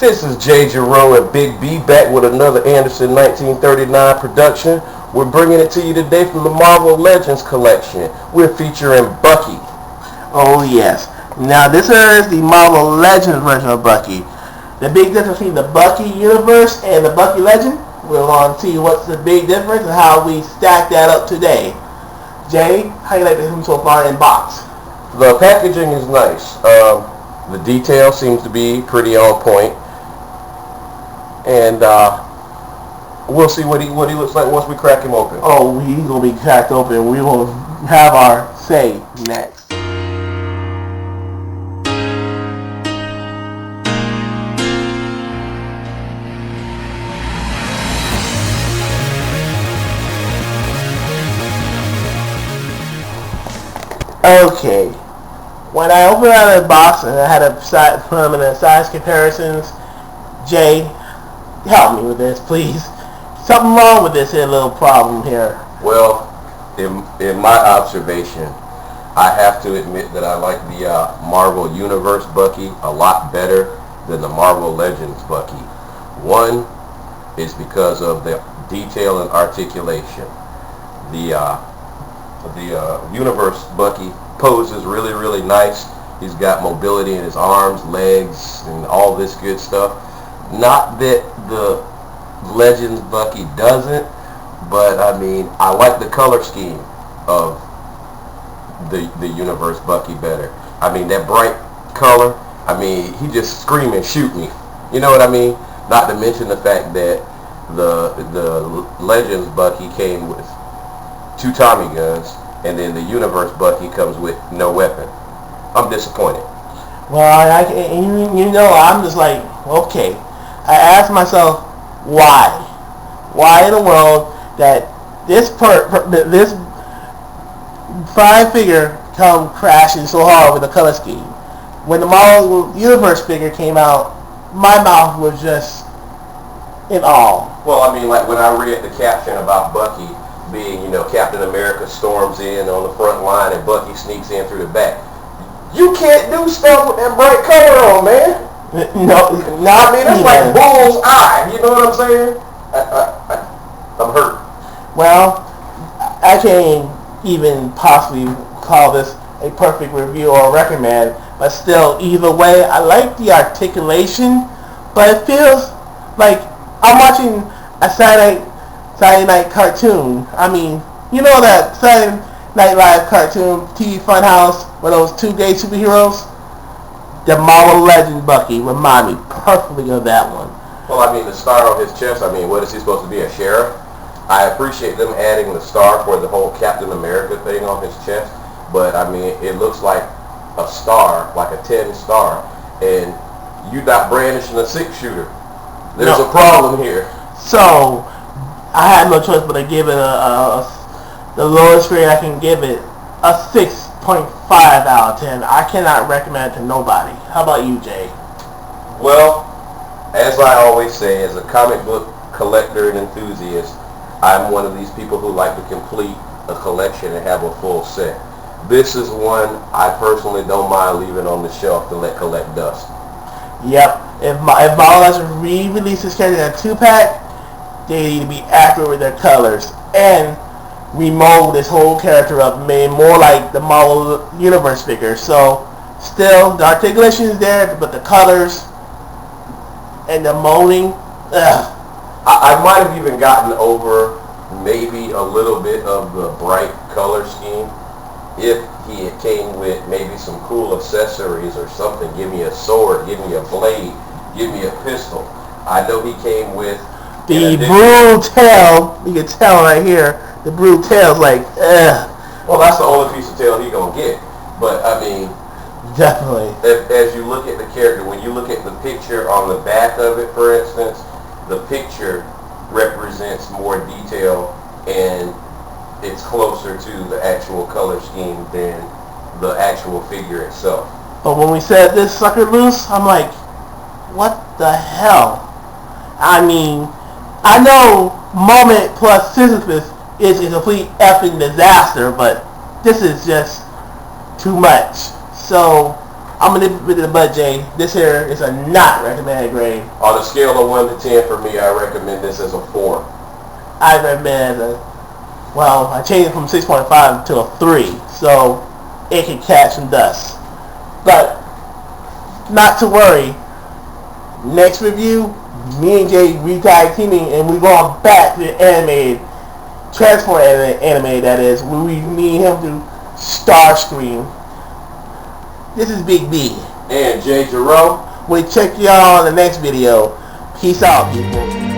This is Jay Jero and Big B back with another Anderson 1939 production. We're bringing it to you today from the Marvel Legends collection. We're featuring Bucky. Oh yes. Now this is the Marvel Legends version of Bucky. The big difference between the Bucky universe and the Bucky Legend, we're going to see what's the big difference and how we stack that up today. Jay, how you like this one so far in box? The packaging is nice. The detail seems to be pretty on point. And we'll see what he looks like once we crack him open. Oh, he's going to be cracked open. We will have our say next. Okay, when I opened out of the box and I had to put them in the size comparisons, Jay, help me with this, please. Something wrong with this here little problem here. Well, in my observation, I have to admit that I like the Marvel Universe Bucky a lot better than the Marvel Legends Bucky. One is because of the detail and articulation. The Universe Bucky poses really, really nice. He's got mobility in his arms, legs, and all this good stuff. Not that the Legends Bucky doesn't, but I mean, I like the color scheme of the Universe Bucky better. I mean, that bright color, I mean, he just scream and shoot me. You know what I mean? Not to mention the fact that the Legends Bucky came with 2 Tommy guns, and then the Universe Bucky comes with no weapon. I'm disappointed. Well, you know, I'm just like, okay. I asked myself, why? Why in the world that this 5-figure come crashing so hard with the color scheme? When the Marvel Universe figure came out, my mouth was just in awe. Well, I mean, like when I read the caption about Bucky being, you know, Captain America storms in on the front line and Bucky sneaks in through the back. You can't do stuff with that bright color on, man. No, I mean, it's like bull's eye. You know what I'm saying? I'm hurt. Well, I can't even possibly call this a perfect review or recommend, but still, either way, I like the articulation, but it feels like I'm watching a Saturday night cartoon. I mean, you know that Saturday Night Live cartoon, TV Funhouse, where those 2 gay superheroes? The Marvel Legend Bucky remind me perfectly of that one. Well, I mean, the star on his chest, I mean, what is he supposed to be, a sheriff? I appreciate them adding the star for the whole Captain America thing on his chest, but I mean, it looks like a star, like a 10 star, and you're not brandishing a 6-shooter. There's a problem here. So, I had no choice but to give it the lowest grade I can give it, a 6.5 out of 10. I cannot recommend it to nobody. How about you, Jay? Well, as I always say, as a comic book collector and enthusiast, I'm one of these people who like to complete a collection and have a full set. This is one I personally don't mind leaving on the shelf to let collect dust. Yep. If Marvel Legends re-release this character in a 2-pack, they need to be accurate with their colors and remold this whole character up, made more like the Marvel Universe figure. So, still, the articulation is there, but the colors and the molding, ugh. I might have even gotten over maybe a little bit of the bright color scheme if he had came with maybe some cool accessories or something. Give me a sword, give me a blade, give me a pistol. I know he came with the blue tail. You can tell right here. The blue tail's like, ugh. Well, that's the only piece of tail he gonna get. But I mean, definitely. As you look at the character, when you look at the picture on the back of it, for instance, the picture represents more detail and it's closer to the actual color scheme than the actual figure itself. But when we said this sucker loose, I'm like, what the hell? I mean, I know Moment plus Sisyphus is a complete effing disaster, but this is just too much. So I'm gonna nip it in the bud, Jay. This here is a not recommended grade. On a scale of 1 to 10 for me, I recommend this as a 4. I recommend well, I changed it from 6.5 to a 3, so it can catch some dust. But not to worry. Next review, me and Jay re-tag teaming, and we're going back to the animated, Transform animated, that is. Me and him do Starscream. This is Big B. And Jay Jero. We'll check y'all on the next video. Peace out, people.